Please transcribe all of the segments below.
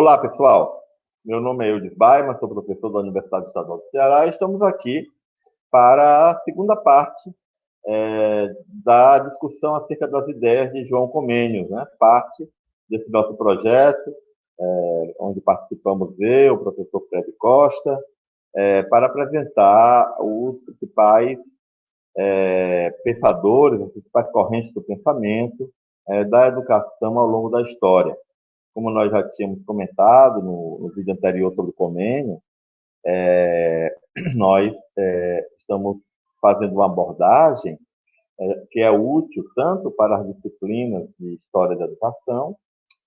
Olá, pessoal. Meu nome é Eudes Baiman, sou professor da Universidade Estadual do Ceará e estamos aqui para a segunda parte da discussão acerca das ideias de João Comênio, né? Parte desse nosso projeto, onde participamos eu, o professor Fred Costa, para apresentar os principais pensadores, as principais correntes do pensamento da educação ao longo da história. Como nós já tínhamos comentado no vídeo anterior sobre o Comênio, nós estamos fazendo uma abordagem que é útil tanto para as disciplinas de História da Educação,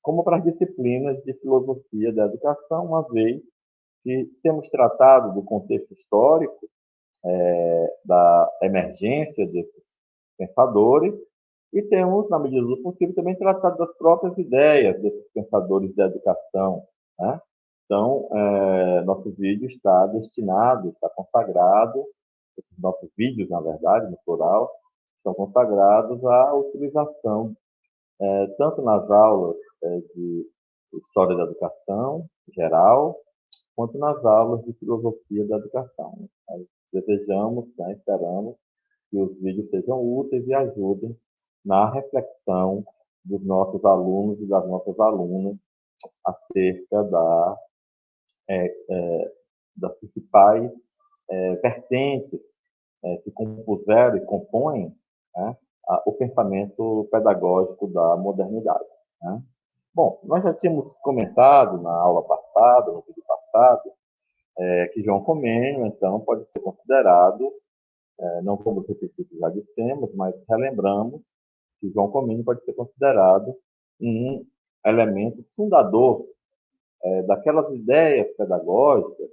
como para as disciplinas de Filosofia da Educação, uma vez que temos tratado do contexto histórico, da emergência desses pensadores, e temos, na medida do possível, também tratado das próprias ideias desses pensadores da educação, né? Então, nosso vídeo está destinado, está consagrado, esses nossos vídeos, na verdade, no plural, estão consagrados à utilização, tanto nas aulas de História da Educação, geral, quanto nas aulas de Filosofia da Educação. Nós desejamos, né, esperamos que os vídeos sejam úteis e ajudem na reflexão dos nossos alunos e das nossas alunas acerca das principais vertentes que compuseram e compõem, né, o pensamento pedagógico da modernidade, né? Bom, nós já tínhamos comentado na aula passada, no vídeo passado, que João Comênio, então, pode ser considerado, não vamos repetir o que já dissemos, mas relembramos que João Comênio pode ser considerado um elemento fundador daquelas ideias pedagógicas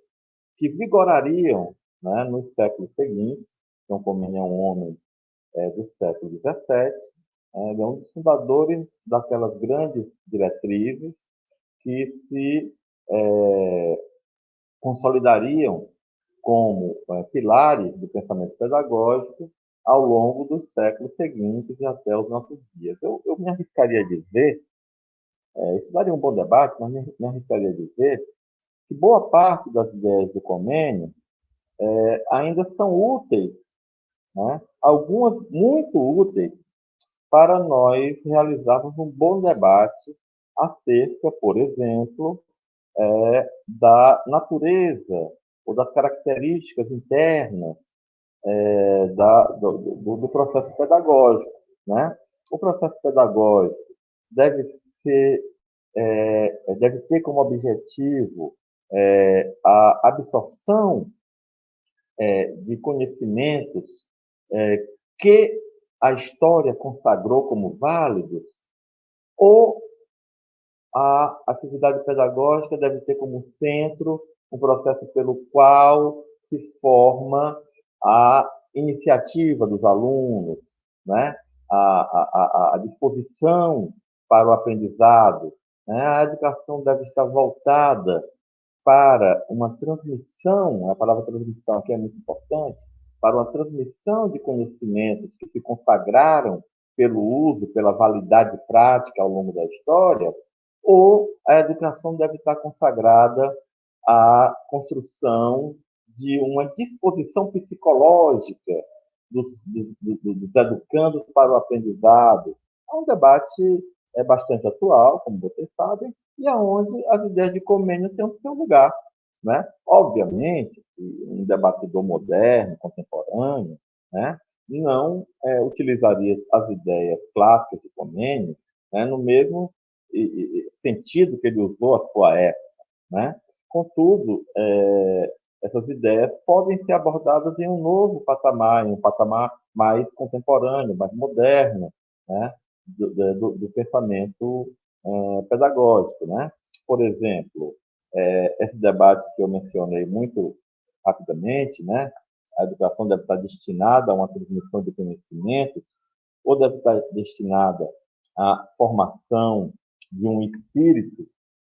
que vigorariam, né, nos séculos seguintes. João Comênio é um homem do século XVII, ele é um dos fundadores daquelas grandes diretrizes que se consolidariam como pilares do pensamento pedagógico ao longo dos séculos seguintes e até os nossos dias. Eu me arriscaria a dizer, isso daria um bom debate, mas me arriscaria a dizer que boa parte das ideias do Comênio ainda são úteis, né? Algumas muito úteis para nós realizarmos um bom debate acerca, por exemplo, da natureza ou das características internas do processo pedagógico, né? O processo pedagógico deve ser, deve ter como objetivo a absorção de conhecimentos que a história consagrou como válidos, ou a atividade pedagógica deve ter como centro um processo pelo qual se forma a iniciativa dos alunos, né? a disposição para o aprendizado, né? A educação deve estar voltada para uma transmissão, a palavra transmissão aqui é muito importante, para uma transmissão de conhecimentos que se consagraram pelo uso, pela validade prática ao longo da história, ou a educação deve estar consagrada à construção de uma disposição psicológica dos educandos para o aprendizado. É um debate bastante atual, como vocês sabem, e aonde as ideias de Comênio têm o seu lugar, né? Obviamente, um debatedor moderno, contemporâneo, né, não utilizaria as ideias clássicas de Comênio, né, no mesmo sentido que ele usou à sua época, né? Contudo, essas ideias podem ser abordadas em um novo patamar, em um patamar mais contemporâneo, mais moderno, né, do pensamento pedagógico, né? Por exemplo, esse debate que eu mencionei muito rapidamente, né? A educação deve estar destinada a uma transmissão de conhecimento ou deve estar destinada à formação de um espírito,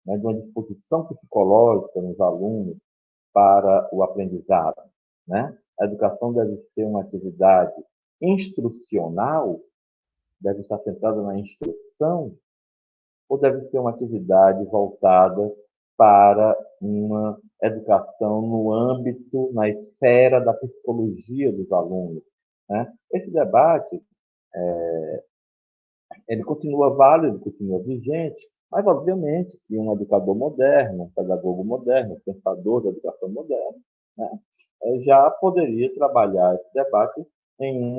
né, de uma disposição psicológica nos alunos para o aprendizado, né? A educação deve ser uma atividade instrucional, deve estar centrada na instrução, ou deve ser uma atividade voltada para uma educação no âmbito, na esfera da psicologia dos alunos, né? Esse debate ele continua válido, continua vigente, mas obviamente que um educador moderno, um pedagogo moderno, um pensador da educação moderna, né, já poderia trabalhar esse debate em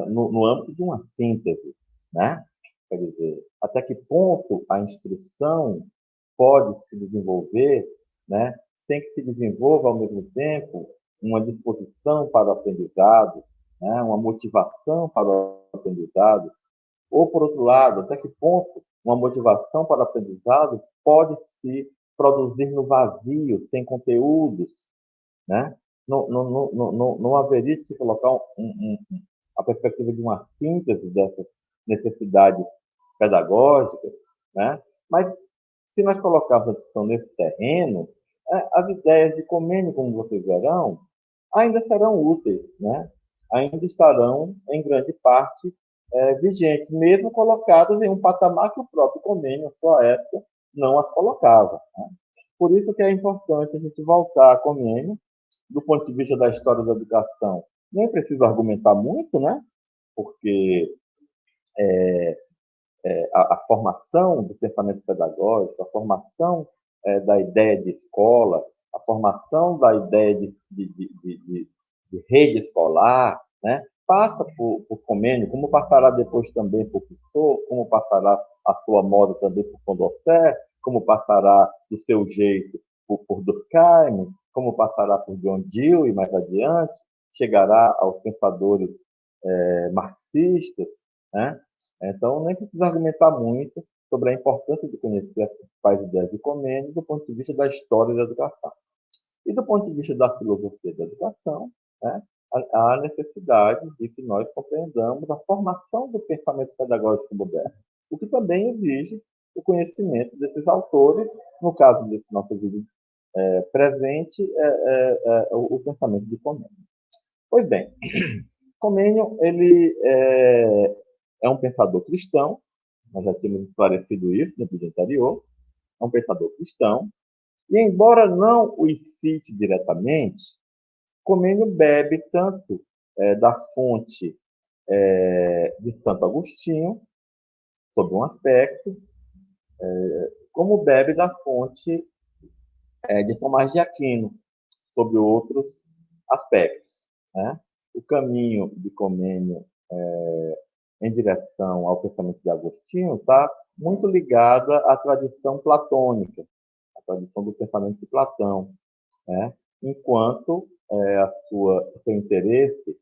no âmbito de uma síntese, né? Quer dizer, até que ponto a instrução pode se desenvolver, né, sem que se desenvolva ao mesmo tempo uma disposição para o aprendizado, né, uma motivação para o aprendizado, ou, por outro lado, até que ponto uma motivação para o aprendizado pode se produzir no vazio, sem conteúdos, né? Não haveria de se colocar a perspectiva de uma síntese dessas necessidades pedagógicas, né? Mas, se nós colocarmos a discussão nesse terreno, as ideias de Comênio, como vocês verão, ainda serão úteis, né? Ainda estarão, em grande parte, vigentes, mesmo colocadas em um patamar que o próprio Comênio, na sua época, não as colocava, né? Por isso que é importante a gente voltar a Comênio, do ponto de vista da história da educação. Nem preciso argumentar muito, né? Porque a formação do pensamento pedagógico, a formação da ideia de escola, a formação da ideia de rede escolar, né, passa por Comênio, como passará depois também por Rousseau, como passará a sua moda também por Condorcet, como passará do seu jeito por Durkheim, como passará por John Dewey mais adiante, chegará aos pensadores marxistas, né? Então, nem precisa argumentar muito sobre a importância de conhecer as principais ideias de Comênio do ponto de vista da história da educação. E do ponto de vista da filosofia da educação, né, há a necessidade de que nós compreendamos a formação do pensamento pedagógico moderno, o que também exige o conhecimento desses autores, no caso desse nosso vídeo presente, o pensamento de Comênio. Pois bem, Comênio ele é um pensador cristão, nós já tínhamos esclarecido isso no vídeo anterior, é um pensador cristão, e embora não o cite diretamente, Comênio bebe tanto da fonte de Santo Agostinho, sob um aspecto, como bebe da fonte de Tomás de Aquino, sob outros aspectos, né? O caminho de Comênio em direção ao pensamento de Agostinho está muito ligada à tradição platônica, à tradição do pensamento de Platão, né? Enquanto o seu interesse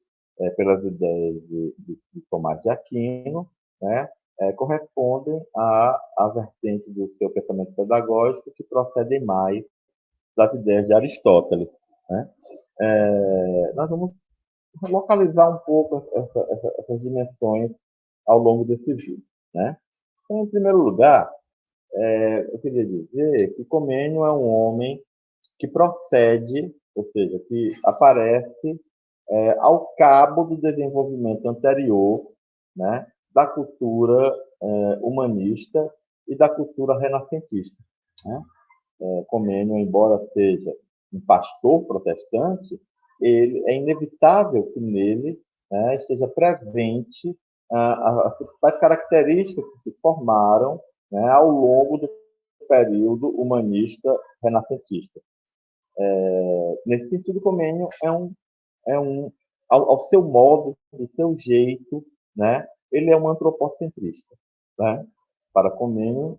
pelas ideias de Tomás de Aquino, né, correspondem à vertente do seu pensamento pedagógico que procedem mais das ideias de Aristóteles, né? Nós vamos localizar um pouco essas dimensões ao longo desse vídeo, né? Então, em primeiro lugar, eu queria dizer que Comênio é um homem que procede, ou seja, que aparece ao cabo do desenvolvimento anterior, né, da cultura humanista e da cultura renascentista, né? Comênio, embora seja um pastor protestante, ele é inevitável que nele, né, esteja presente as principais características que se formaram, né, ao longo do período humanista renascentista. Nesse sentido, Comênio ao seu modo, do seu jeito, né, ele é um antropocentrista, né? Para Comênio,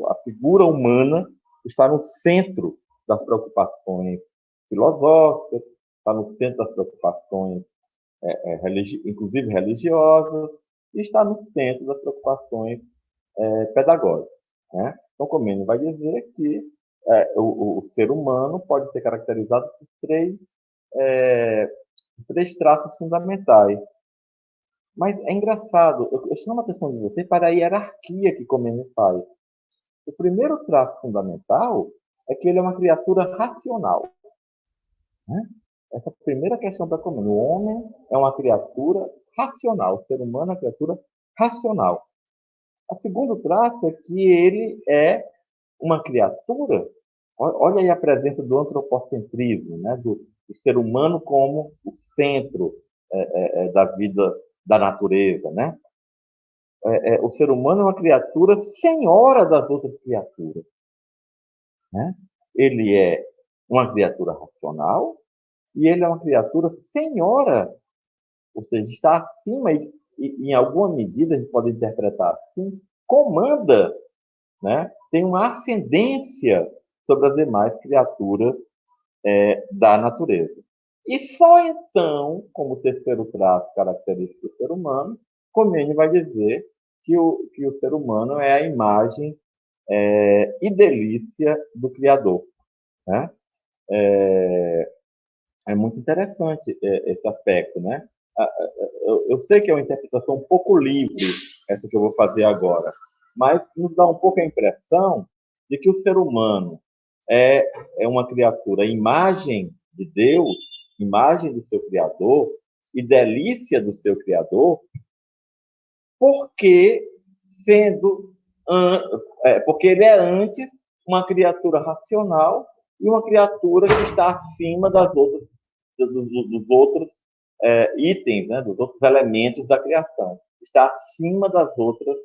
a figura humana está no centro das preocupações filosóficas, está no centro das preocupações, inclusive religiosas, e está no centro das preocupações pedagógicas, né? Então, Comênio vai dizer que o ser humano pode ser caracterizado por três traços fundamentais. Mas é engraçado, eu chamo a atenção de você para a hierarquia que Comênio faz. O primeiro traço fundamental é que ele é uma criatura racional, né? Essa é a primeira questão para Comênio. O homem é uma criatura racional, o ser humano é uma criatura racional. O segundo traço é que ele é uma criatura, olha aí a presença do antropocentrismo, né? Do ser humano como o centro da vida da natureza, né? O ser humano é uma criatura senhora das outras criaturas, né? Ele é uma criatura racional e ele é uma criatura senhora, ou seja, está acima e em alguma medida a gente pode interpretar assim, comanda, né? Tem uma ascendência sobre as demais criaturas da natureza. E só então, como terceiro traço característico do ser humano, Comênio vai dizer que o ser humano é a imagem e delícia do Criador. Né? É muito interessante esse aspecto. Né? Eu sei que é uma interpretação um pouco livre, essa que eu vou fazer agora, mas nos dá um pouco a impressão de que o ser humano é uma criatura, imagem de Deus, imagem do seu Criador e delícia do seu Criador, porque sendo porque ele é antes uma criatura racional e uma criatura que está acima das outras dos outros itens, né, dos outros elementos da criação, está acima das outras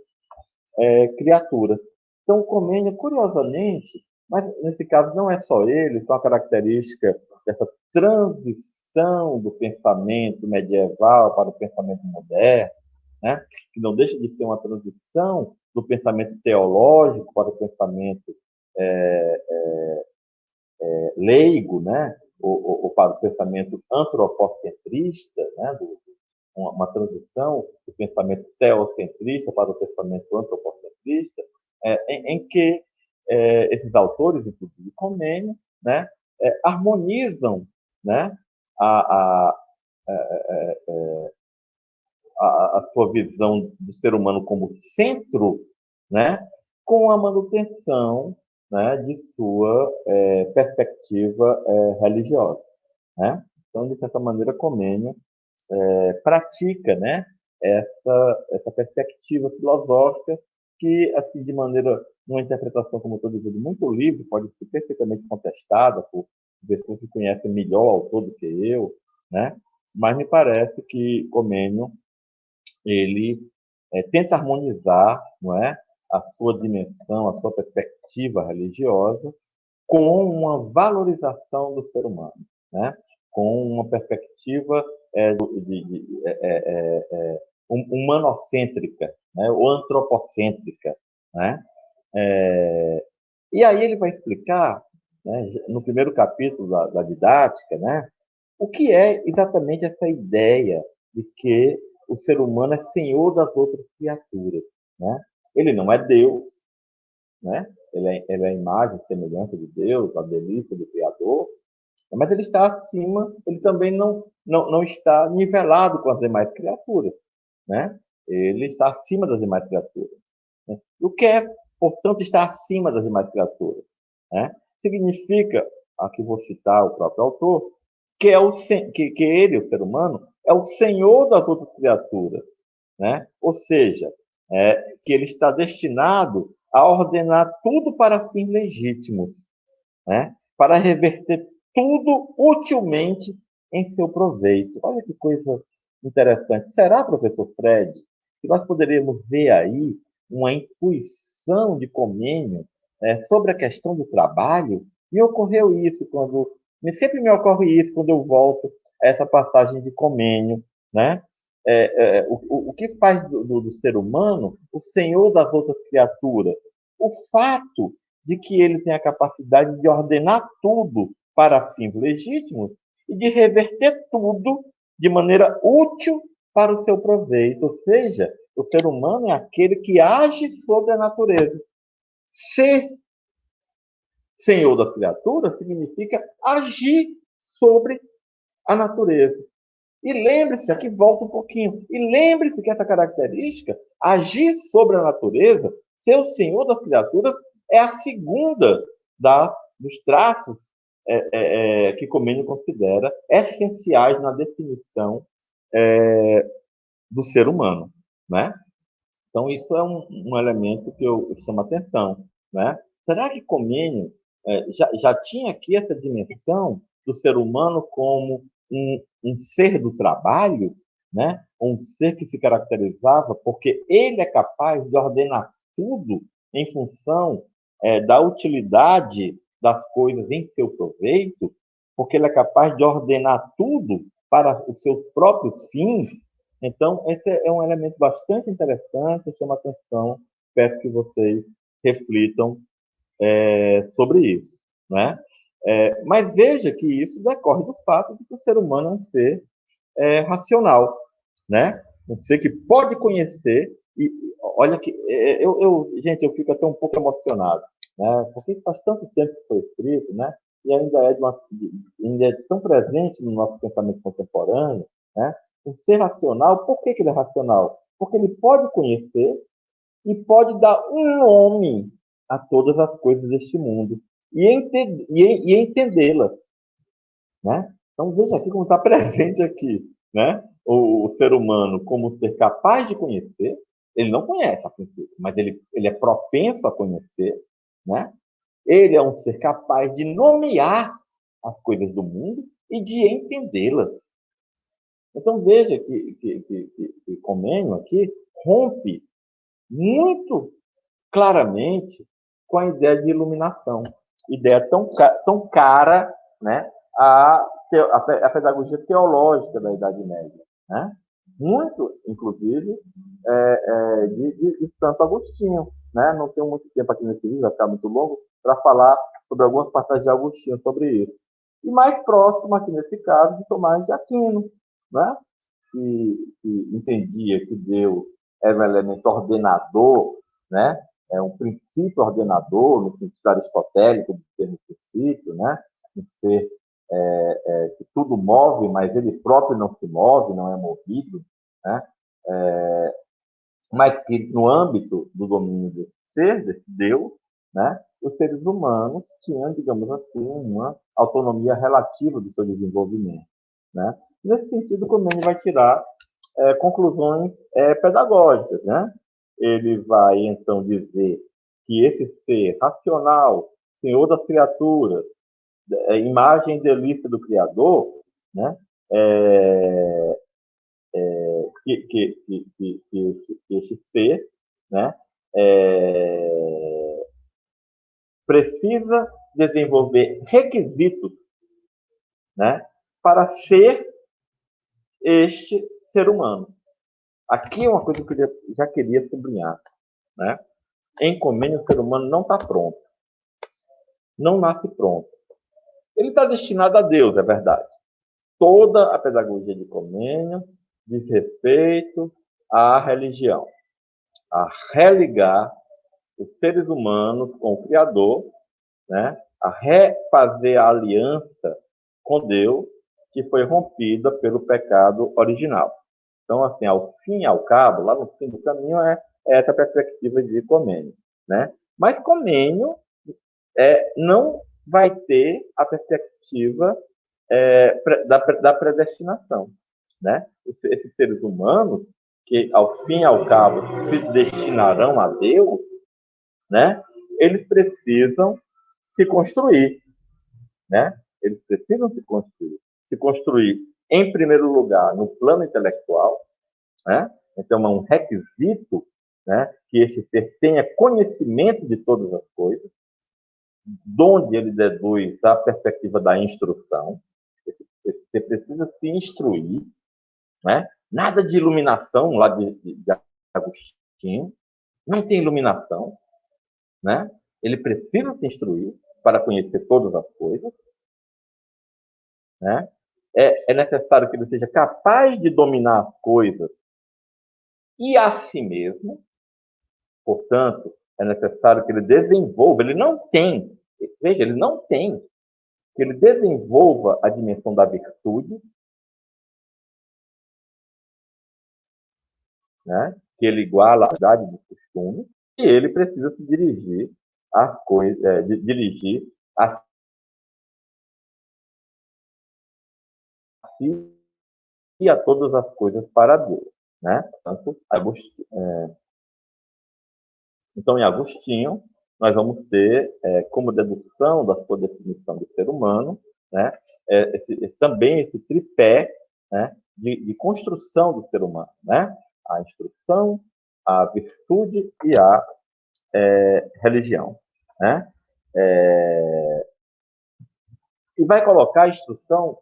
criaturas. Então, o Comênio, curiosamente, mas nesse caso não é só ele, isso é uma característica dessa transição do pensamento medieval para o pensamento moderno, né? Que não deixa de ser uma transição do pensamento teológico para o pensamento é, leigo, né? Ou para o pensamento antropocentrista, né? Uma transição do pensamento teocentrista para o pensamento antropocentrista, em que esses autores, inclusive Comênio, né? Harmonizam, né? a, a, a sua visão do ser humano como centro, né, com a manutenção, né, de sua perspectiva religiosa. Né? Então, de certa maneira, Comênio pratica, né, essa perspectiva filosófica que, assim, de maneira, uma interpretação, como eu estou dizendo, muito livre, pode ser perfeitamente contestada por pessoas que conhecem melhor o autor do que eu, né? Mas me parece que Comênio ele tenta harmonizar, não é, a sua dimensão, a sua perspectiva religiosa com uma valorização do ser humano, né? Com uma perspectiva humanocêntrica, né? Ou antropocêntrica. Né? E aí ele vai explicar, né, no primeiro capítulo da didática, né, o que é exatamente essa ideia de que o ser humano é senhor das outras criaturas. Né? Ele não é Deus, né? Ele é a imagem e semelhança de Deus, a delícia do Criador, mas ele está acima, ele também não está nivelado com as demais criaturas. Né? Ele está acima das demais criaturas. Né? O que é, portanto, estar acima das demais criaturas? Né? Significa, aqui vou citar o próprio autor, que ele, o ser humano, é o senhor das outras criaturas. Né? Ou seja, que ele está destinado a ordenar tudo para fins legítimos, né? Para reverter tudo utilmente em seu proveito. Olha que coisa interessante. Será, professor Fred, que nós poderíamos ver aí uma intuição de Comênio sobre a questão do trabalho? Me ocorreu isso sempre me ocorre isso quando eu volto a essa passagem de Comênio, né? O que faz do ser humano o senhor das outras criaturas? O fato de que ele tem a capacidade de ordenar tudo para fins legítimos e de reverter tudo de maneira útil para o seu proveito. Ou seja, o ser humano é aquele que age sobre a natureza. Ser senhor das criaturas significa agir sobre a natureza. E lembre-se, aqui volta um pouquinho, e lembre-se que essa característica, agir sobre a natureza, ser o senhor das criaturas, é a segunda dos traços que Comênio considera essenciais na definição do ser humano. Né? Então, isso é um elemento que eu chamo a atenção. Né? Será que Comênio já tinha aqui essa dimensão do ser humano como um ser do trabalho, né? Um ser que se caracterizava porque ele é capaz de ordenar tudo em função da utilidade das coisas em seu proveito, porque ele é capaz de ordenar tudo para os seus próprios fins. Então, esse é um elemento bastante interessante, chama atenção, peço que vocês reflitam sobre isso, né? Mas veja que isso decorre do fato de que o ser humano é um ser racional, né? Um ser que pode conhecer e olha que gente, eu fico até um pouco emocionado, né? Porque faz tanto tempo que foi escrito, né? E ainda é tão presente no nosso pensamento contemporâneo, né? Um ser racional, por que ele é racional? Porque ele pode conhecer e pode dar um nome a todas as coisas deste mundo e entendê-las, né? Então veja aqui como está presente aqui, né? O ser humano como ser capaz de conhecer, ele não conhece a princípio, mas ele é propenso a conhecer, né? Ele é um ser capaz de nomear as coisas do mundo e de entendê-las. Então veja que Comênio aqui rompe muito claramente com a ideia de iluminação, ideia tão cara, né, à pedagogia teológica da Idade Média, né? Muito, inclusive, de Santo Agostinho, né? Não tenho muito tempo aqui nesse vídeo, vai ficar muito longo, para falar sobre algumas passagens de Agostinho sobre isso. E mais próximo aqui nesse caso de Tomás de Aquino, né? Que entendia que Deus era um elemento ordenador, né? É um princípio ordenador, no sentido aristotélico de ser um princípio, né? De ser que tudo move, mas ele próprio não se move, não é movido, né? Mas que no âmbito do domínio desse ser, desse Deus, né? Os seres humanos tinham, digamos assim, uma autonomia relativa do seu desenvolvimento, né? Nesse sentido, Comênio vai tirar conclusões pedagógicas, né? Ele vai então dizer que esse ser racional, senhor das criaturas, imagem e delícia do Criador, né? É, que esse ser, né? É, precisa desenvolver requisitos, né? Para ser este ser humano. Aqui é uma coisa que eu já queria sublinhar, né? Em Comênio, o ser humano não está pronto. Não nasce pronto. Ele está destinado a Deus, é verdade. Toda a pedagogia de Comênio diz respeito à religião, a religar os seres humanos com o Criador, né? A refazer a aliança com Deus que foi rompida pelo pecado original. Então, assim, ao fim e ao cabo, lá no fim do caminho, é essa perspectiva de Comênio, né? Mas Comênio não vai ter a perspectiva da predestinação, né? Esses seres humanos que, ao fim e ao cabo, se destinarão a Deus, né? Eles precisam se construir, né? Eles precisam se construir em primeiro lugar no plano intelectual, né? Então é um requisito, né, que esse ser tenha conhecimento de todas as coisas, de onde ele deduz a perspectiva da instrução. Você precisa se instruir, né? Nada de iluminação lá de Agostinho, não tem iluminação, né? Ele precisa se instruir para conhecer todas as coisas, né? É necessário que ele seja capaz de dominar as coisas e a si mesmo, portanto, é necessário que ele desenvolva, ele não tem, veja, ele não tem, que ele desenvolva a dimensão da virtude, né? Que ele iguala a verdade do costume, e ele precisa se dirigir às coisas, dirigir a si e a todas as coisas para Deus, né? Então, em Agostinho, nós vamos ter, como dedução da sua definição de ser humano, né, também esse tripé, né, de construção do ser humano, né? A instrução, a virtude e a religião, né? E vai colocar a instrução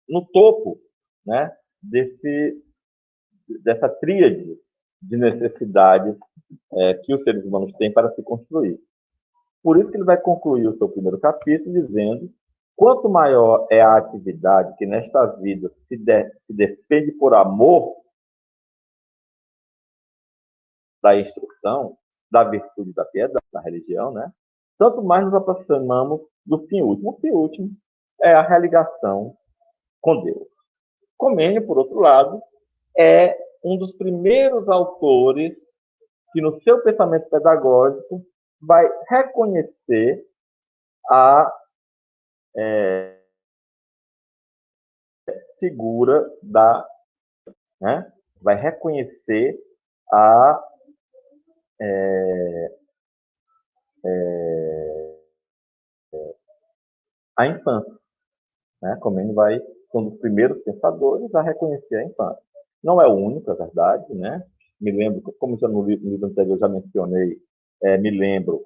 no topo, né, dessa tríade de necessidades que os seres humanos têm para se construir. Por isso que ele vai concluir o seu primeiro capítulo dizendo: quanto maior é a atividade que nesta vida se defende por amor da instrução, da virtude, da piedade, da religião, né? Tanto mais nos aproximamos do fim último. O fim último é a religação com Deus. Comênio, por outro lado, é um dos primeiros autores que, no seu pensamento pedagógico, vai reconhecer a figura da, né? Vai reconhecer a a infância, né? Comênio vai ser um dos primeiros pensadores a reconhecer a infância. Não é o único, é verdade, né? Me lembro, como já no livro anterior já mencionei, me lembro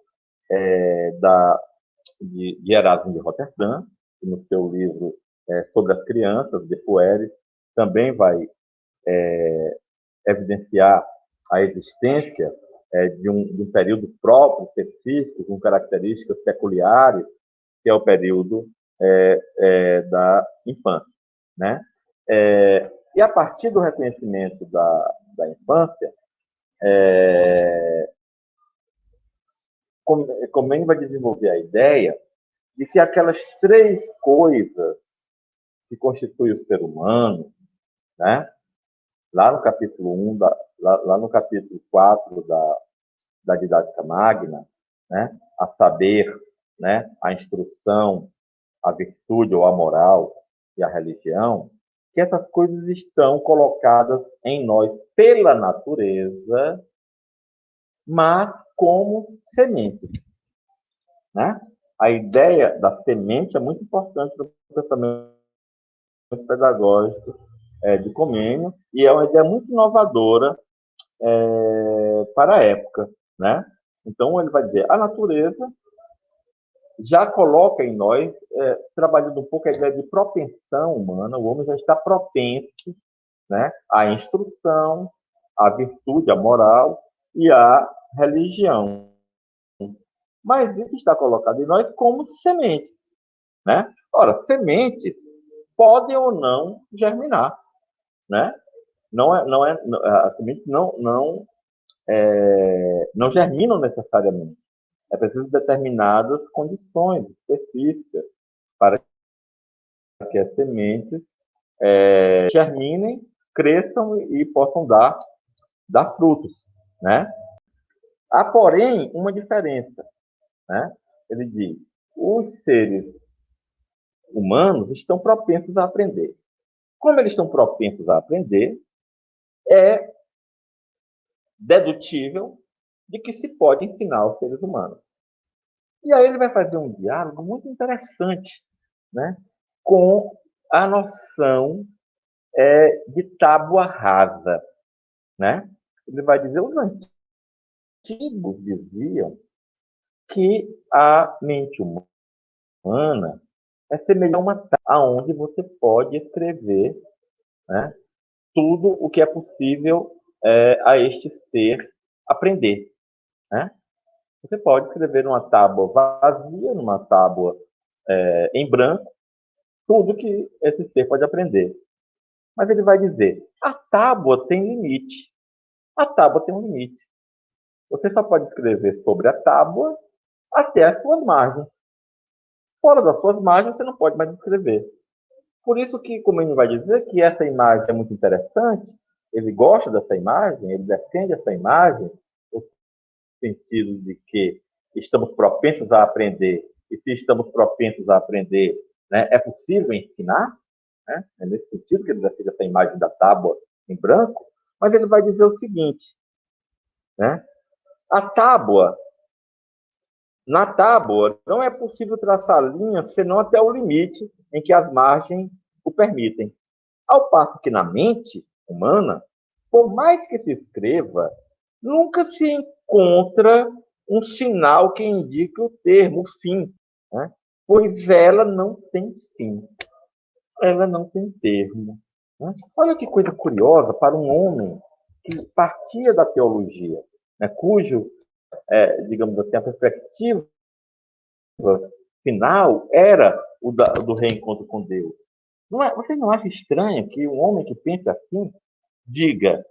de Erasmo de Roterdã, que no seu livro sobre as crianças, de Pueris, também vai evidenciar a existência de um período próprio, específico, com características peculiares, que é o período da infância, né? E a partir do reconhecimento da infância, Comênio vai desenvolver a ideia de que aquelas três coisas que constituem o ser humano, né? Lá no capítulo 1, lá no capítulo 4 da Didática Magna, né? A saber, né? A instrução, a virtude ou a moral e a religião, que essas coisas estão colocadas em nós pela natureza, mas como sementes, né? A ideia da semente é muito importante no pensamento pedagógico de Comênio e é uma ideia muito inovadora para a época, né? Então ele vai dizer, a natureza já coloca em nós, trabalhando um pouco a ideia de propensão humana, o homem já está propenso, né, à instrução, à virtude, à moral e à religião. Mas isso está colocado em nós como sementes, né? Ora, sementes podem ou não germinar, né? As sementes não germinam necessariamente. É preciso determinadas condições específicas para que as sementes germinem, cresçam e possam dar frutos, né? Há, porém, uma diferença, né? Ele diz: os seres humanos estão propensos a aprender. Como eles estão propensos a aprender, é dedutível de que se pode ensinar aos seres humanos. E aí ele vai fazer um diálogo muito interessante, né, com a noção de tábua rasa, né? Ele vai dizer, os antigos diziam que a mente humana é semelhante a uma tábua aonde você pode escrever, né, tudo o que é possível a este ser aprender, né? Você pode escrever numa tábua vazia, numa tábua em branco, tudo que esse ser pode aprender. Mas ele vai dizer, a tábua tem limite. A tábua tem um limite. Você só pode escrever sobre a tábua até as suas margens. Fora das suas margens, você não pode mais escrever. Por isso que, como ele vai dizer, que essa imagem é muito interessante, ele gosta dessa imagem, ele defende essa imagem, no sentido de que estamos propensos a aprender, e se estamos propensos a aprender, né, é possível ensinar, né? É nesse sentido que ele defende essa imagem da tábua em branco, mas ele vai dizer o seguinte, né? A tábua Na tábua, não é possível traçar linhas senão até o limite em que as margens o permitem. Ao passo que na mente humana, por mais que se escreva, nunca se encontra um sinal que indique o termo, o fim, né? Pois ela não tem fim, ela não tem termo. Né? Olha que coisa curiosa para um homem que partia da teologia, né? Cujo, digamos assim, a perspectiva final era do reencontro com Deus. Você não acha estranho que um homem que pensa assim diga: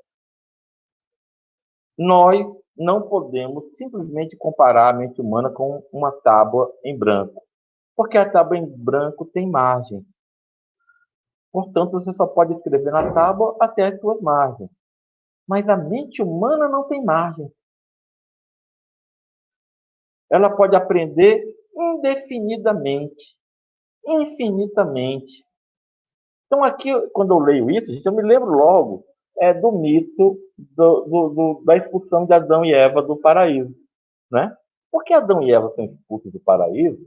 nós não podemos simplesmente comparar a mente humana com uma tábua em branco, porque a tábua em branco tem margem. Portanto, você só pode escrever na tábua até as suas margens. Mas a mente humana não tem margem. Ela pode aprender indefinidamente, infinitamente. Então, aqui, quando eu leio isso, gente, eu me lembro logo do mito da expulsão de Adão e Eva do paraíso. Né? Porque Adão e Eva são expulsos do paraíso,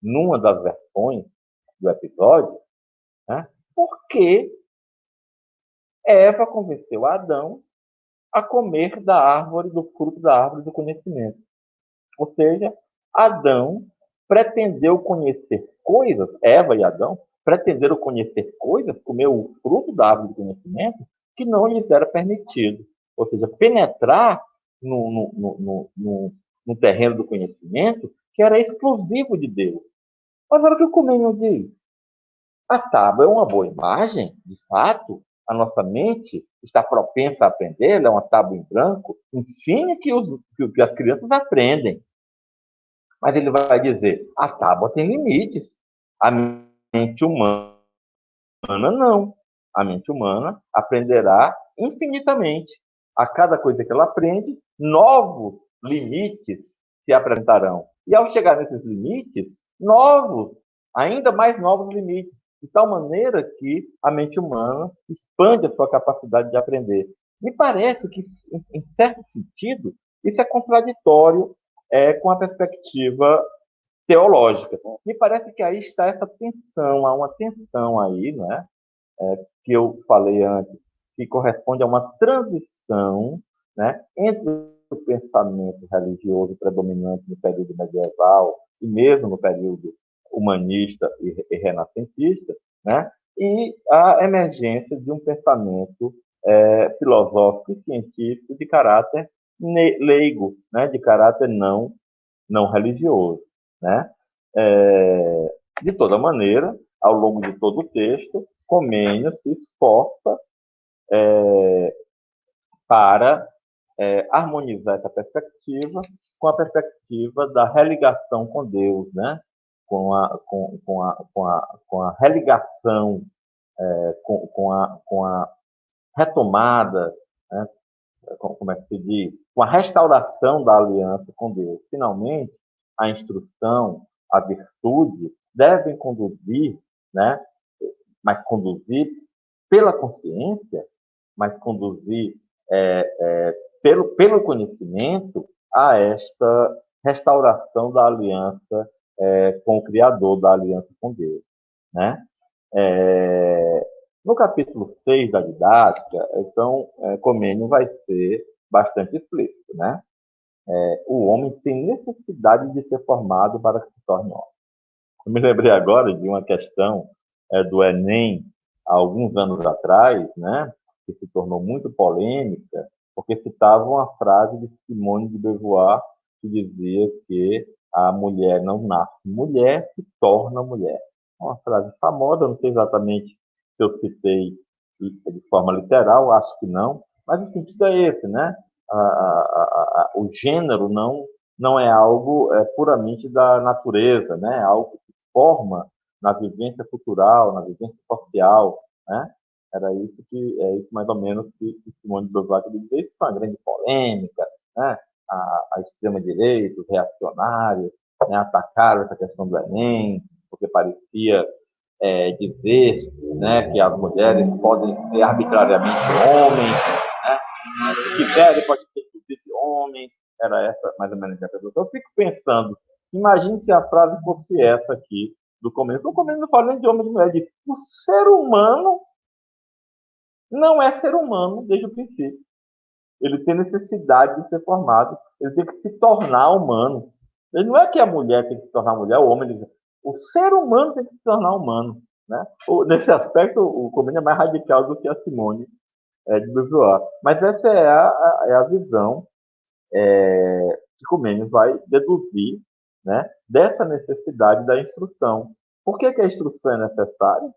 numa das versões do episódio, né? Porque Eva convenceu Adão a comer da árvore, do fruto da árvore do conhecimento. Ou seja, Adão pretendeu conhecer coisas, Eva e Adão pretenderam conhecer coisas, comer o fruto da árvore do conhecimento, que não lhes era permitido. Ou seja, penetrar no terreno do conhecimento que era exclusivo de Deus. Mas olha o que o Comênio diz. A tábua é uma boa imagem, de fato. A nossa mente está propensa a aprender, ela é uma tábua em branco. Ensine que as crianças aprendem. Mas ele vai dizer, a tábua tem limites. A mente humana não. A mente humana aprenderá infinitamente. A cada coisa que ela aprende, novos limites se apresentarão. E ao chegar nesses limites, ainda mais novos limites, de tal maneira que a mente humana expande a sua capacidade de aprender. Me parece que, em certo sentido, isso é contraditório com a perspectiva teológica. Me parece que aí está essa tensão, há uma tensão aí, né, que eu falei antes, que corresponde a uma transição, né, entre o pensamento religioso predominante no período medieval e mesmo no período humanista e renascentista, né, e a emergência de um pensamento filosófico e científico de caráter leigo, né, de caráter não religioso, né? De toda maneira, ao longo de todo o texto, Comênio se esforça para harmonizar essa perspectiva com a perspectiva da religação com Deus, né? Com a religação, com a retomada, né? Como é que se diz? Com a restauração da aliança com Deus. Finalmente, a instrução, a virtude devem conduzir, né? Mas conduzir pela consciência, mas conduzir pelo conhecimento a esta restauração da aliança com o Criador, da aliança com Deus. Né? No capítulo 6 da didática, então, Comênio vai ser bastante explícito. Né? O homem tem necessidade de ser formado para que se torne homem. Eu me lembrei agora de uma questão do Enem, há alguns anos atrás, né, que se tornou muito polêmica, porque citava uma frase de Simone de Beauvoir, que dizia que a mulher não nasce mulher, se torna mulher. Uma frase famosa, não sei exatamente se eu citei de forma literal, acho que não, mas o sentido é esse, né? O gênero não é algo puramente da natureza, né? É algo que se forma na vivência cultural, na vivência social, né? É isso mais ou menos que Simone de Beauvoir dizia. Isso foi uma grande polêmica, né? A extrema-direita, os reacionários, né, atacaram essa questão do Enem, porque parecia dizer, né, que as mulheres podem ser arbitrariamente homens, né? Se quiserem, pode ser tudo de homem. Era essa mais ou menos a interpretação. Eu fico pensando, Imagine se a frase fosse essa aqui, do começo. O começo não fala nem de homem e de mulher, diz, o ser humano não é ser humano desde o princípio. Ele tem necessidade de ser formado, ele tem que se tornar humano. Ele não é que a mulher tem que se tornar mulher, o homem. O ser humano tem que se tornar humano. Né? Nesse aspecto, o Comênio é mais radical do que a Simone de Beauvoir. Mas essa é a visão que Comênio vai deduzir, né, dessa necessidade da instrução. Por que, que a instrução é necessária?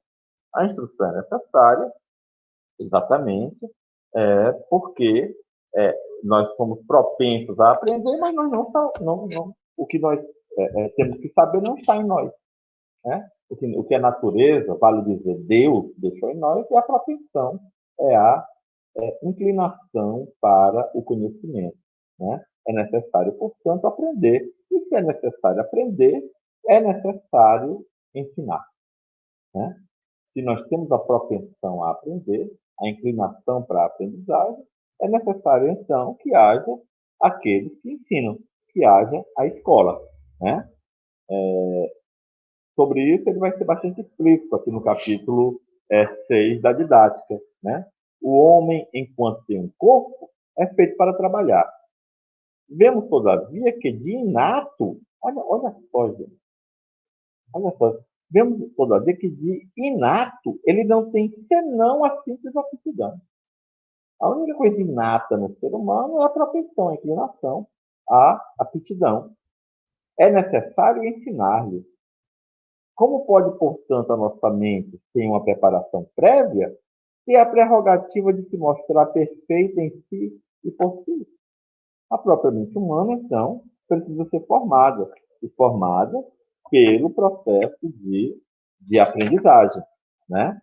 A instrução é necessária exatamente porque nós somos propensos a aprender, mas nós não o que nós temos que saber não está em nós. Né? O que é natureza, vale dizer, Deus deixou em nós, e a propensão é a inclinação para o conhecimento. Né? É necessário, portanto, aprender. E se é necessário aprender, é necessário ensinar. Né? Se nós temos a propensão a aprender, a inclinação para a aprendizagem, é necessário, então, que haja aqueles que ensinam, que haja a escola. Né? Sobre isso, ele vai ser bastante explícito aqui no capítulo 6 da didática. Né? O homem, enquanto tem um corpo, é feito para trabalhar. Vemos, todavia, que de inato, olha só, gente, olha só, vemos, todavia, que de inato ele não tem senão a simples aptidão. A única coisa inata no ser humano é a propensão, a inclinação, a aptidão. É necessário ensinar-lhe. Como pode, portanto, a nossa mente, sem uma preparação prévia, ter a prerrogativa de se mostrar perfeita em si e por si? A própria mente humana, então, precisa ser formada, e formada pelo processo de aprendizagem. Né?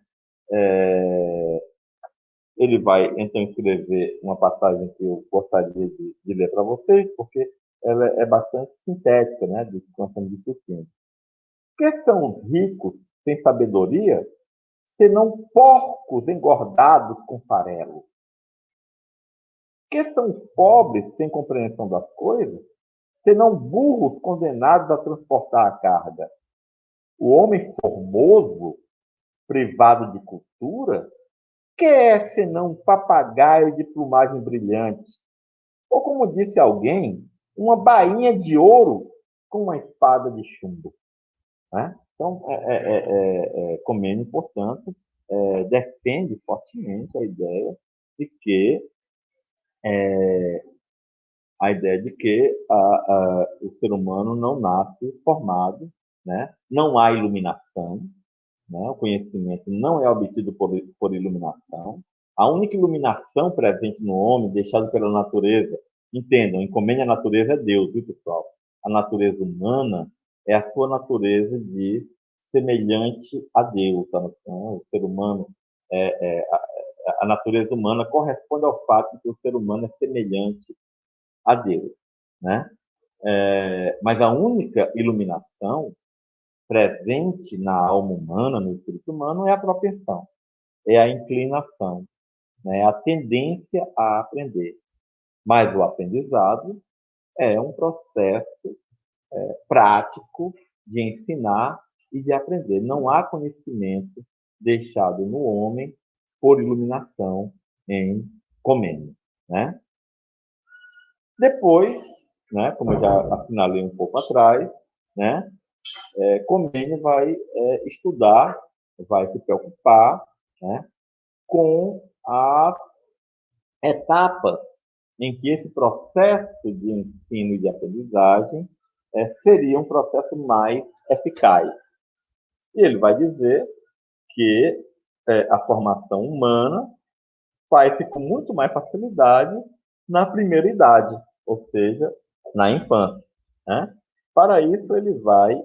Ele vai, então, escrever uma passagem que eu gostaria de ler para vocês, porque ela é bastante sintética, né, do que nós estamos discutindo. Que são os ricos sem sabedoria, senão porcos engordados com farelo? Que são os pobres sem compreensão das coisas, senão burros condenados a transportar a carga? O homem formoso, privado de cultura, que é senão um papagaio de plumagem brilhante? Ou, como disse alguém, uma bainha de ouro com uma espada de chumbo. Né? Então, Comênio, portanto, defende fortemente a ideia de que o ser humano não nasce formado, né? Não há iluminação, né? O conhecimento não é obtido por iluminação. A única iluminação presente no homem, deixada pela natureza, entendam, em Comênio a natureza é Deus, viu, pessoal? A natureza humana é a sua natureza de semelhante a Deus. Tá? O ser humano, a natureza humana corresponde ao fato de que o ser humano é semelhante a Deus. Né? Mas a única iluminação presente na alma humana, no espírito humano, é a propensão, é a inclinação, né? É a tendência a aprender. Mas o aprendizado é um processo prático de ensinar e de aprender. Não há conhecimento deixado no homem por iluminação em Comênio. Né? Depois, né, como eu já assinalei um pouco atrás, né, Comênio vai estudar, vai se preocupar, né, com as etapas em que esse processo de ensino e de aprendizagem seria um processo mais eficaz. E ele vai dizer que a formação humana faz-se com muito mais facilidade na primeira idade, ou seja, na infância. Né? Para isso, ele vai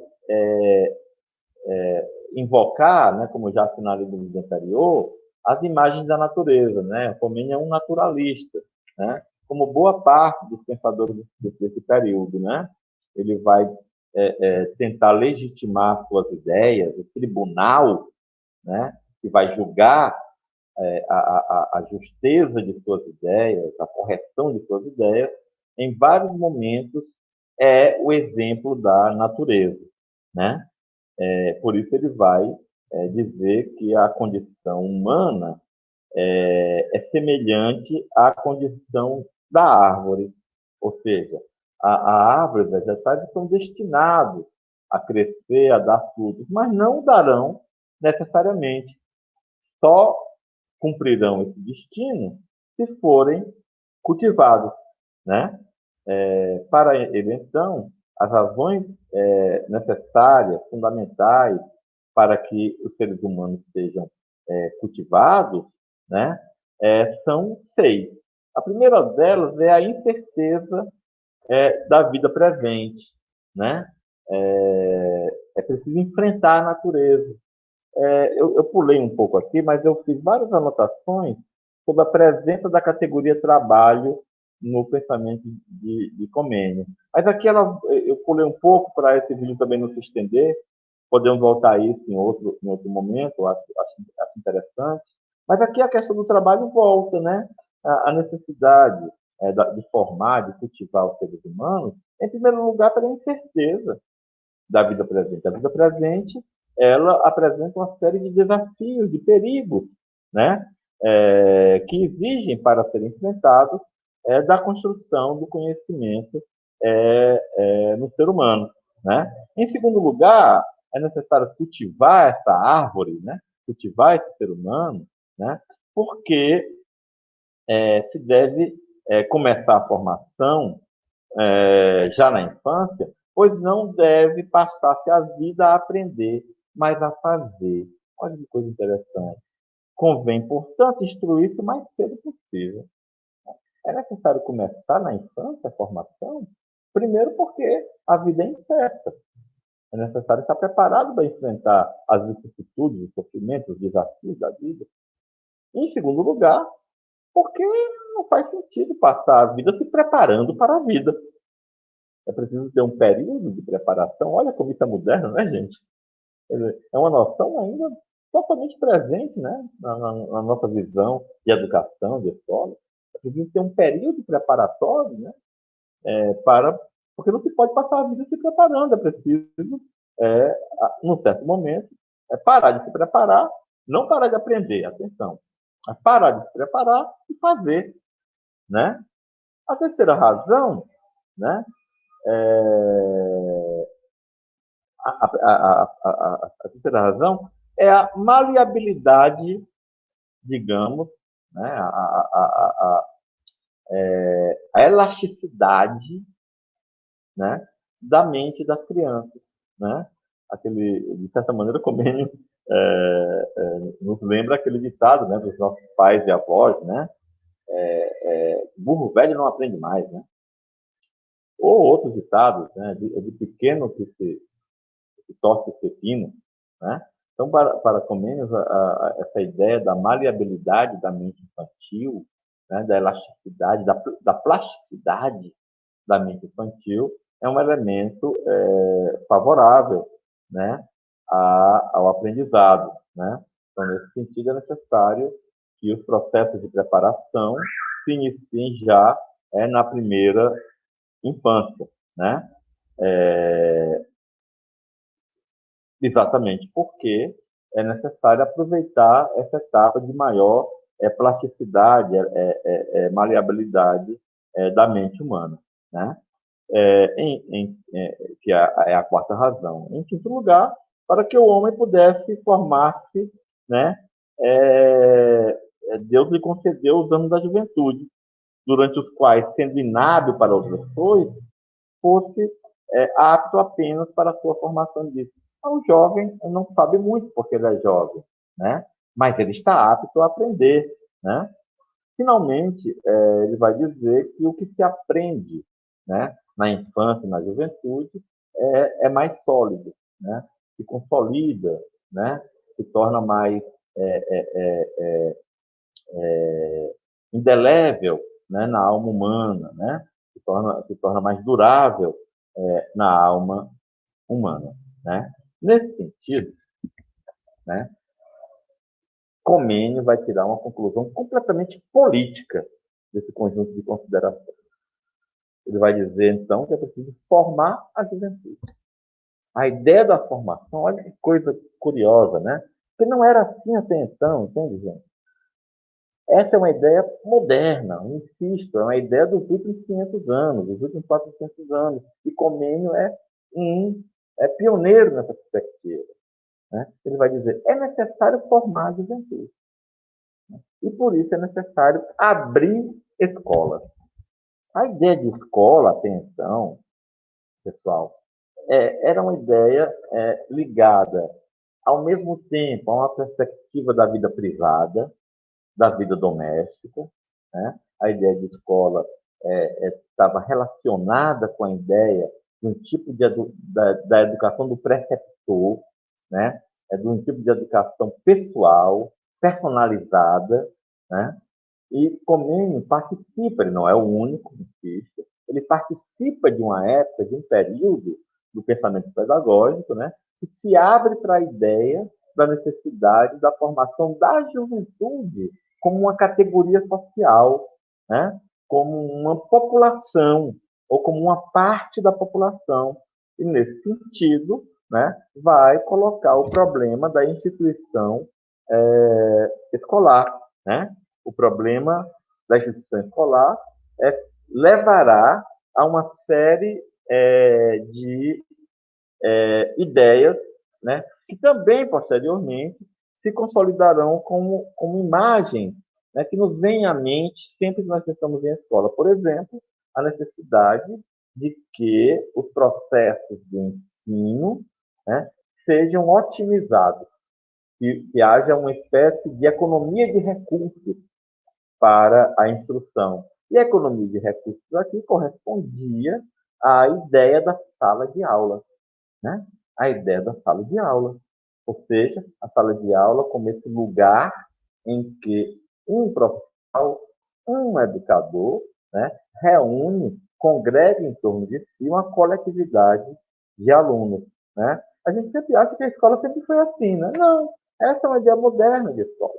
invocar, né, como já assinalei no vídeo anterior, as imagens da natureza. Né? Comênio é um naturalista, né? Como boa parte dos pensadores desse período. Né? Ele vai tentar legitimar suas ideias, o tribunal, né, que vai julgar a justeza de suas ideias, a correção de suas ideias, em vários momentos é o exemplo da natureza, né? Por isso ele vai dizer que a condição humana é semelhante à condição da árvore, ou seja, a árvore, os vegetais estão destinados a crescer, a dar frutos, mas não darão necessariamente. Só cumprirão esse destino se forem cultivados, né? Para ele, então, as razões necessárias, fundamentais, para que os seres humanos sejam cultivados, né, são seis. A primeira delas é a incerteza da vida presente, né? É preciso enfrentar a natureza. Eu pulei um pouco aqui, mas eu fiz várias anotações sobre a presença da categoria trabalho no pensamento de Comênio. Mas aqui eu pulei um pouco para esse vídeo também não se estender. Podemos voltar a isso em outro momento, acho interessante. Mas aqui a questão do trabalho volta, né? A necessidade de formar, de cultivar os seres humanos, em primeiro lugar, pela incerteza da vida presente. A vida presente, ela apresenta uma série de desafios, de perigos, né? Que exigem, para serem enfrentados, da construção do conhecimento no ser humano, né? Em segundo lugar, é necessário cultivar essa árvore, né? Cultivar esse ser humano, né? Porque se deve começar a formação já na infância, pois não deve passar-se a vida a aprender, mas a fazer. Olha que coisa interessante. Convém, portanto, instruir-se o mais cedo possível. É necessário começar na infância a formação? Primeiro, porque a vida é incerta. É necessário estar preparado para enfrentar as vicissitudes, os sofrimentos, os desafios da vida. Em segundo lugar, porque não faz sentido passar a vida se preparando para a vida. É preciso ter um período de preparação. Olha como isso é moderno, né, gente? É uma noção ainda totalmente presente, né, na nossa visão de educação, de escola. É preciso ter um período preparatório, né, para porque não se pode passar a vida se preparando. É preciso, num certo momento, parar de se preparar, não parar de aprender, atenção, mas parar de se preparar e fazer, né? A terceira razão, né, é, a terceira razão é a maleabilidade, digamos, né, a elasticidade, né, da mente das crianças. Né? De certa maneira, Comênio nos lembra aquele ditado, né, dos nossos pais e avós, né? Burro velho não aprende mais, né? Ou outros ditados, né? De pequeno que torce o pepino, né? Então, para Comênios, essa ideia da maleabilidade da mente infantil, né, da elasticidade, da plasticidade da mente infantil, é um elemento favorável, né, ao aprendizado. Né? Então, nesse sentido, é necessário que os processos de preparação se iniciem já na primeira infância. Né? Exatamente, porque é necessário aproveitar essa etapa de maior plasticidade, maleabilidade da mente humana, né? Que é a quarta razão. Em quinto lugar, para que o homem pudesse formar-se, né? Deus lhe concedeu os anos da juventude, durante os quais, sendo inábil para outras coisas, fosse apto apenas para a sua formação disso. Então, o jovem não sabe muito porque ele é jovem, né? Mas ele está apto a aprender, né? Finalmente, ele vai dizer que o que se aprende, né, na infância, na juventude, é mais sólido, né? Se consolida, né? Se torna mais indelével, né, na alma humana, né? Se torna mais durável na alma humana, né? Nesse sentido, né, Comênio vai tirar uma conclusão completamente política desse conjunto de considerações. Ele vai dizer, então, que é preciso formar a juventude. A ideia da formação, olha que coisa curiosa, né? Porque não era assim até então, entende, gente? Essa é uma ideia moderna, insisto, é uma ideia dos últimos 500 anos, dos últimos 400 anos. E Comênio é pioneiro nessa perspectiva. Né? Ele vai dizer, é necessário formar a juventude. E por isso é necessário abrir escolas. A ideia de escola, atenção, pessoal, era uma ideia ligada, ao mesmo tempo, a uma perspectiva da vida privada, da vida doméstica. Né? A ideia de escola estava relacionada com a ideia de um tipo da educação do preceptor, né? De um tipo de educação pessoal, personalizada, né? E Comênio participa, ele não é o único, insisto, ele participa de uma época, de um período do pensamento pedagógico, né, que se abre para a ideia da necessidade da formação da juventude como uma categoria social, né, como uma população, ou como uma parte da população. E, nesse sentido, né, vai colocar o problema da instituição escolar, né? O problema da instituição escolar levará a uma série de ideias, né, que também, posteriormente, se consolidarão como imagens, né, que nos vêm à mente sempre que nós estamos em escola. Por exemplo, a necessidade de que os processos de ensino, né, sejam otimizados, que haja uma espécie de economia de recursos para a instrução. E a economia de recursos aqui correspondia à ideia da sala de aula, né? A ideia da sala de aula. Ou seja, a sala de aula como esse lugar em que um profissional, um educador, né, reúne, congrega em torno de si uma coletividade de alunos. Né? A gente sempre acha que a escola sempre foi assim, né? Não, essa é uma ideia moderna de escola.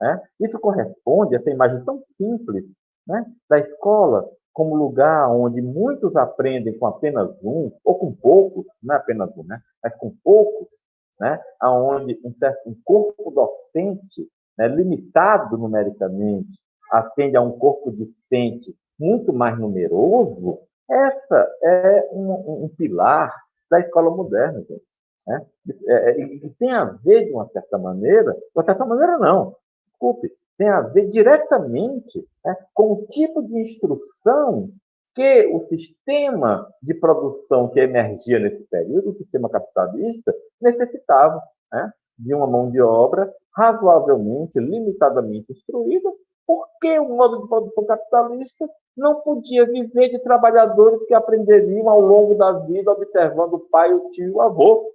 Né? Isso corresponde a essa imagem tão simples, né, da escola como lugar onde muitos aprendem com apenas um, ou com poucos, não é apenas um, né, mas com poucos, né, onde um corpo docente, né, limitado numericamente, atende a um corpo discente muito mais numeroso. Essa é um pilar da escola moderna, gente. Né? E tem a ver, de uma certa maneira não, desculpe, tem a ver diretamente, né, com o tipo de instrução que o sistema de produção que emergia nesse período, o sistema capitalista, necessitava, né, de uma mão de obra razoavelmente, limitadamente instruída, porque o modo de produção capitalista não podia viver de trabalhadores que aprenderiam ao longo da vida observando o pai, o tio e o avô.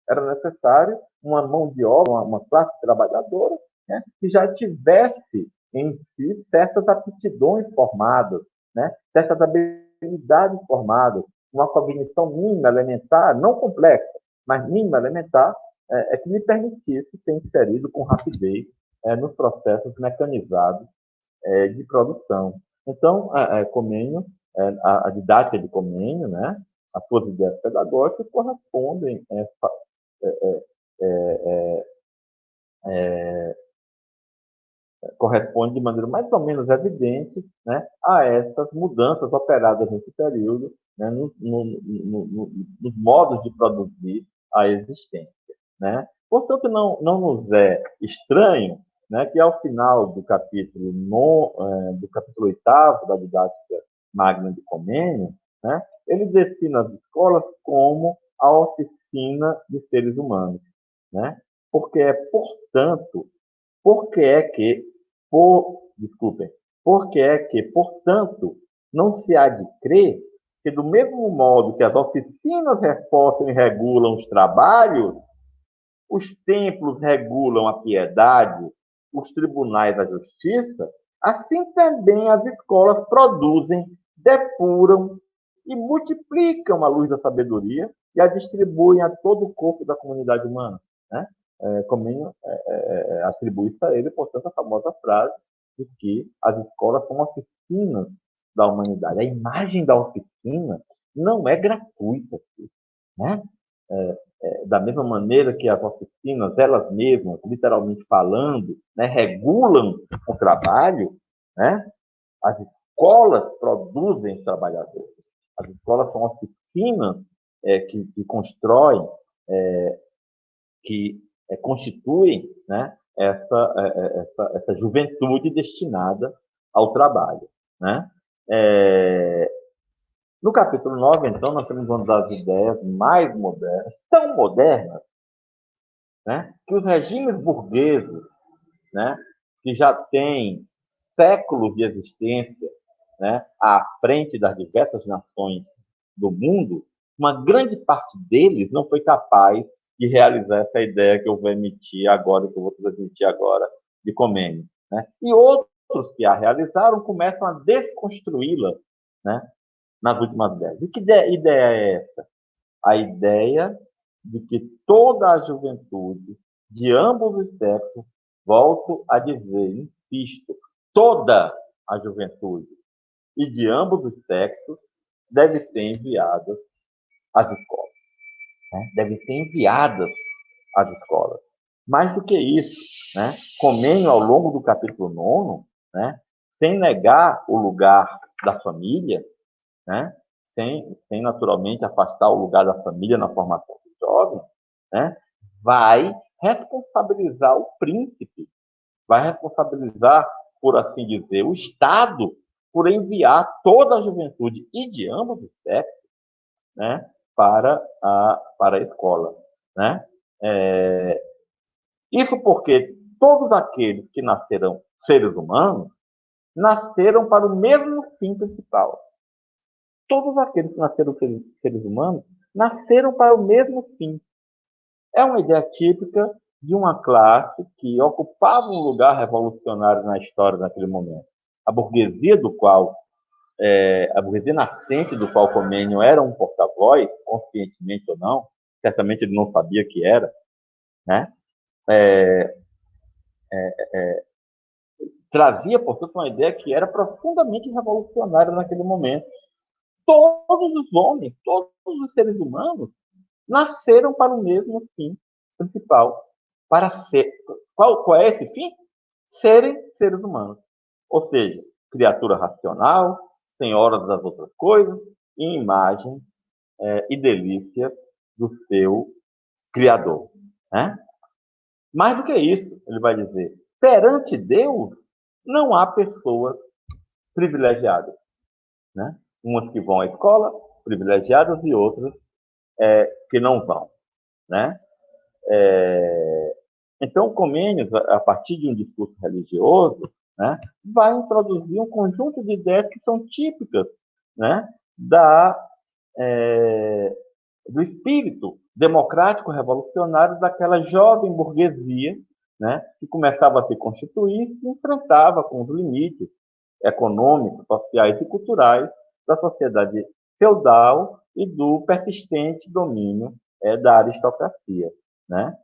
Era necessário uma mão de obra, uma classe trabalhadora, né, que já tivesse em si certas aptidões formadas, né, certas habilidades formadas, uma cognição mínima, elementar, não complexa, mas mínima, elementar, que me permitisse ser inserido com rapidez nos processos mecanizados de produção. Então, Comênio, a didática de Comênio, né, as suas ideias pedagógicas correspondem corresponde de maneira mais ou menos evidente, né, a essas mudanças operadas nesse período, né, nos modos de produzir a existência. Né? Portanto, não nos é estranho, né, que ao final do capítulo, do capítulo 8º da didática magna de Comênio, né, ele define as escolas como a oficina de seres humanos. Né? Porque é, portanto, porque é que, desculpem, porque é que, portanto, não se há de crer que, do mesmo modo que as oficinas reforçam e regulam os trabalhos, os templos regulam a piedade, os tribunais a justiça, assim também as escolas produzem, depuram e multiplicam a luz da sabedoria e a distribuem a todo o corpo da comunidade humana. Né? Comênio atribui-se a ele, portanto, a famosa frase de que as escolas são oficinas, da humanidade. A imagem da oficina não é gratuita, né? Da mesma maneira que as oficinas, elas mesmas, literalmente falando, né, regulam o trabalho, né? As escolas produzem os trabalhadores. As escolas são oficinas que constroem, que constituem, né, essa juventude destinada ao trabalho, né? No capítulo 9, então, nós temos uma das ideias mais modernas, tão modernas, né, que os regimes burgueses, né, que já têm séculos de existência, né, à frente das diversas nações do mundo, uma grande parte deles não foi capaz de realizar essa ideia que eu vou emitir agora, que eu vou transmitir agora, de Comênio, né? E outros que a realizaram começam a desconstruí-la, né, nas últimas décadas. E que ideia é essa? A ideia de que toda a juventude, de ambos os sexos, volto a dizer, insisto, toda a juventude e de ambos os sexos deve ser enviada às escolas. Né? Deve ser enviadas às escolas. Mais do que isso, né? Comênio, ao longo do capítulo 9, né? Sem negar o lugar da família, né? Sem naturalmente afastar o lugar da família na formação do jovem, né? Vai responsabilizar o príncipe, vai responsabilizar, por assim dizer, o Estado por enviar toda a juventude e de ambos os sexos, né, para a escola. Né? Isso porque todos aqueles que nasceram seres humanos nasceram para o mesmo fim principal. Todos aqueles que nasceram seres humanos nasceram para o mesmo fim. É uma ideia típica de uma classe que ocupava um lugar revolucionário na história naquele momento. A burguesia a burguesia nascente do qual Comênio era um porta-voz, conscientemente ou não, certamente ele não sabia que era, né? Trazia, portanto, uma ideia que era profundamente revolucionária naquele momento. Todos os homens, todos os seres humanos nasceram para o mesmo fim principal. Para ser. Qual é esse fim? Serem seres humanos. Ou seja, criatura racional, senhora das outras coisas, e imagem e delícia do seu Criador. Né? Mais do que isso, ele vai dizer: perante Deus, não há pessoas privilegiadas. Né? Umas que vão à escola, privilegiadas, e outras que não vão. Né? Então, Comênios, a partir de um discurso religioso, né, vai introduzir um conjunto de ideias que são típicas, né, do espírito democrático revolucionário daquela jovem burguesia, né, que começava a se constituir e se enfrentava com os limites econômicos, sociais e culturais da sociedade feudal e do persistente domínio da aristocracia. Né?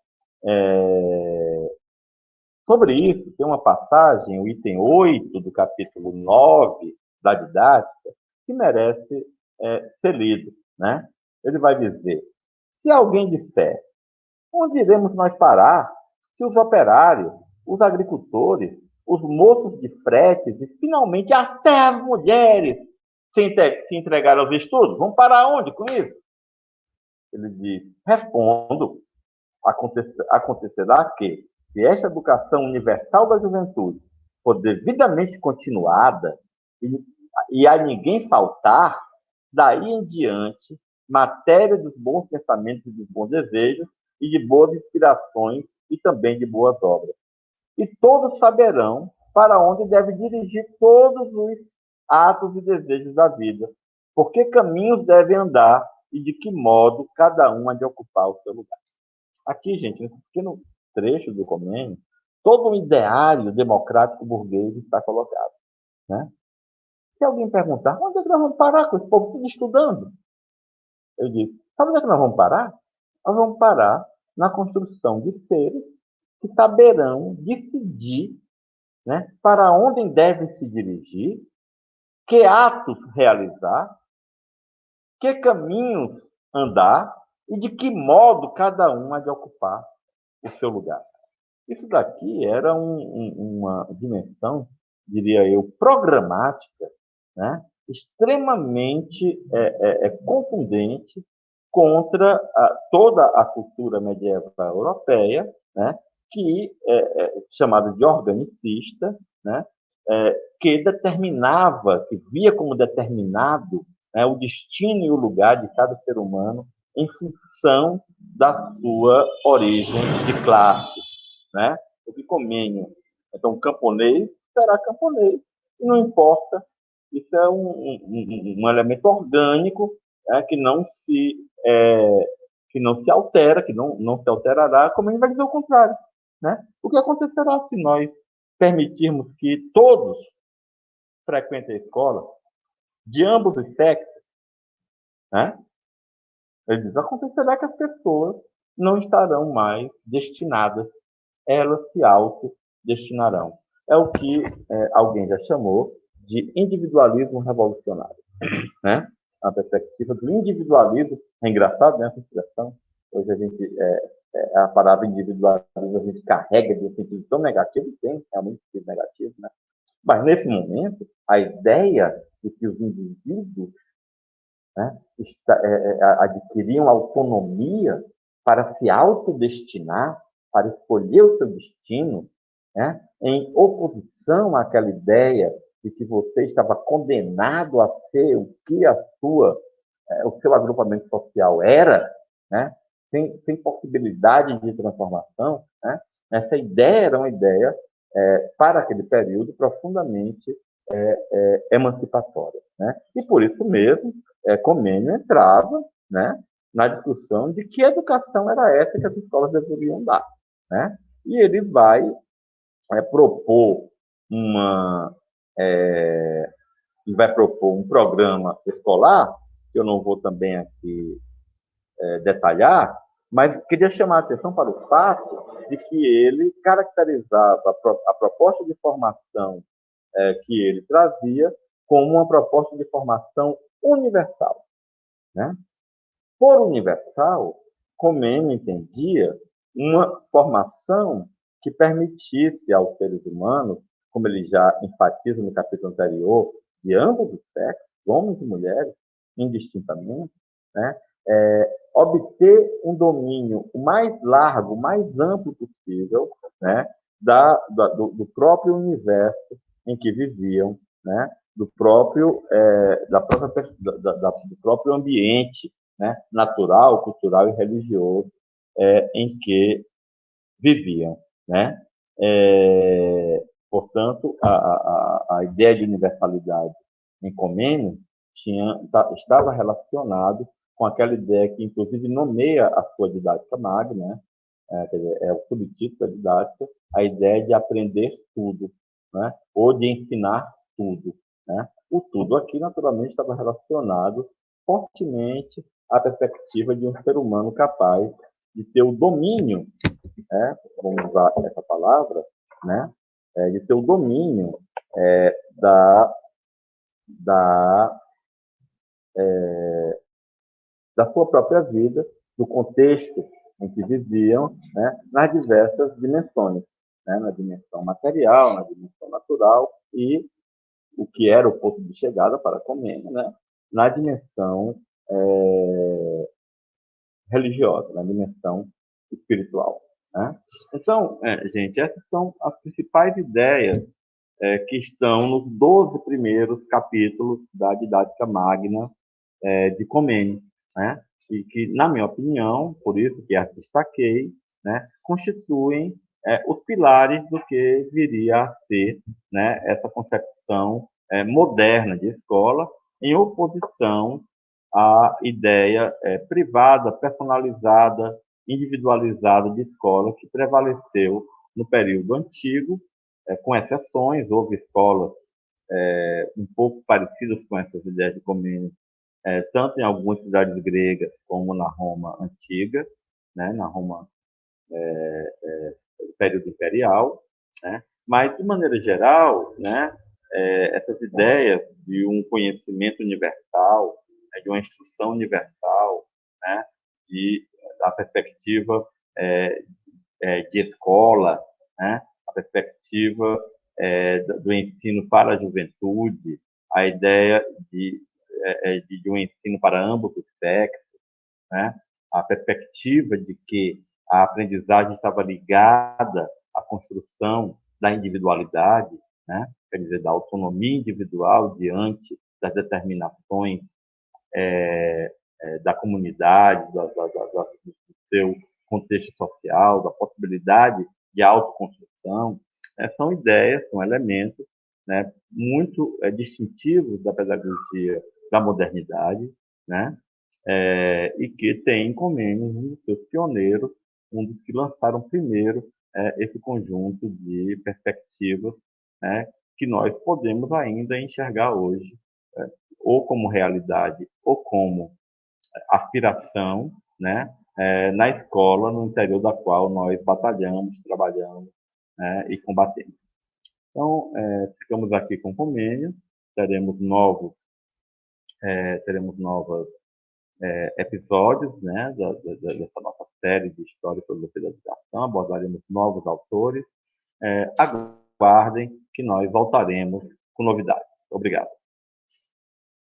Sobre isso, tem uma passagem, o item 8 do capítulo 9 da didática, que merece ser lido. Né? Ele vai dizer: se alguém disser, onde iremos nós parar se os operários, os agricultores, os moços de fretes e, finalmente, até as mulheres se entregaram aos estudos? Vão parar onde com isso? Ele diz: respondo, acontecerá que, se esta educação universal da juventude for devidamente continuada e a ninguém faltar, daí em diante, matéria dos bons pensamentos e dos bons desejos e de boas inspirações e também de boas obras. E todos saberão para onde deve dirigir todos os atos e desejos da vida, por que caminhos devem andar e de que modo cada um há de ocupar o seu lugar. Aqui, gente, nesse pequeno trecho do Comênio, todo o ideário democrático burguês está colocado. Né? Se alguém perguntar, onde é que nós vamos parar com esse povo tudo estudando? Eu digo, sabe onde é que nós vamos parar? Nós vamos parar na construção de seres que saberão decidir, né, para onde devem se dirigir que atos realizar, que caminhos andar e de que modo cada um há de ocupar o seu lugar. Isso daqui era uma dimensão, diria eu, programática, né? Extremamente contundente contra toda a cultura medieval europeia, né? Que chamada de organicista, né? Que determinava, que via como determinado, né, o destino e o lugar de cada ser humano em função da sua origem de classe, né? O bicomênio. Então, o camponês será camponês, e não importa. Isso é um elemento orgânico, né, que não se altera, que não se alterará, como a gente vai dizer o contrário. Né? O que acontecerá se nós permitirmos que todos frequentem a escola, de ambos os sexos? Né? Ele diz, acontecerá que as pessoas não estarão mais destinadas, elas se autodestinarão. É o que alguém já chamou de individualismo revolucionário. Né? A perspectiva do individualismo. É engraçado, né, essa expressão. Hoje a palavra individualismo a gente carrega de um sentido tão negativo, tem realmente sentido negativo, né? Mas nesse momento, a ideia de que os indivíduos, né, adquiriam autonomia para se autodestinar, para escolher o seu destino, né, em oposição àquela ideia de que você estava condenado a ser o que o seu agrupamento social era, né, sem possibilidade de transformação. Né, essa ideia era uma ideia, para aquele período, profundamente emancipatória. Né? E por isso mesmo, Comênio entrava, né, na discussão de que educação era essa que as escolas deveriam dar. Né? E ele vai propor uma vai propor um programa escolar, que eu não vou também aqui detalhar, mas queria chamar a atenção para o fato de que ele caracterizava a proposta de formação que ele trazia como uma proposta de formação universal. Né? Por universal, Comênio entendia uma formação que permitisse aos seres humanos, como ele já enfatiza no capítulo anterior, de ambos os sexos, homens e mulheres, indistintamente, né? Obter um domínio o mais largo, o mais amplo possível, né? Do próprio universo em que viviam, né? Do próprio do próprio ambiente, né? Natural, cultural e religioso em que viviam, né? Portanto, a ideia de universalidade em Comênio estava relacionado com aquela ideia que, inclusive, nomeia a sua didática magna, né? Quer dizer, é o subtítulo da didática, a ideia de aprender tudo, né? Ou de ensinar tudo. Né? O tudo aqui, naturalmente, estava relacionado fortemente à perspectiva de um ser humano capaz de ter o domínio, né? Vamos usar essa palavra, né? De ter o domínio da, da, da sua própria vida, do contexto em que viviam, né, nas diversas dimensões, né, na dimensão material, na dimensão natural e o que era o ponto de chegada para Comênio, né, na dimensão religiosa, na dimensão espiritual. Né? Então, gente, essas são as principais ideias que estão nos 12 primeiros capítulos da Didática Magna de Comênio, né? E que, na minha opinião, por isso que as destaquei, né, constituem os pilares do que viria a ser, né, essa concepção moderna de escola, em oposição à ideia privada, personalizada, individualizada de escola que prevaleceu no período antigo, com exceções, houve escolas um pouco parecidas com essas ideias de Comênio, tanto em algumas cidades gregas como na Roma antiga, né, na Roma do período imperial, né, mas de maneira geral, né, essas ideias de um conhecimento universal, de uma instrução universal, né, da perspectiva é, de escola, né, a perspectiva do ensino para a juventude, a ideia de um ensino para ambos os sexos, né, a perspectiva de que a aprendizagem estava ligada à construção da individualidade, né, quer dizer, da autonomia individual diante das determinações da comunidade, do seu contexto social, da possibilidade de autoconstrução, são ideias, são elementos, né, muito distintivos da pedagogia da modernidade, né, e que tem em Comênios um dos seus pioneiros, um dos que lançaram primeiro esse conjunto de perspectivas, né, que nós podemos ainda enxergar hoje, ou como realidade, ou como aspiração, né, na escola, no interior da qual nós batalhamos, trabalhamos, né, e combatemos. Então, ficamos aqui com o convênio, teremos novos episódios, né, dessa nossa série de História e Filosofia da Educação, abordaremos novos autores. Aguardem que nós voltaremos com novidades. Obrigado.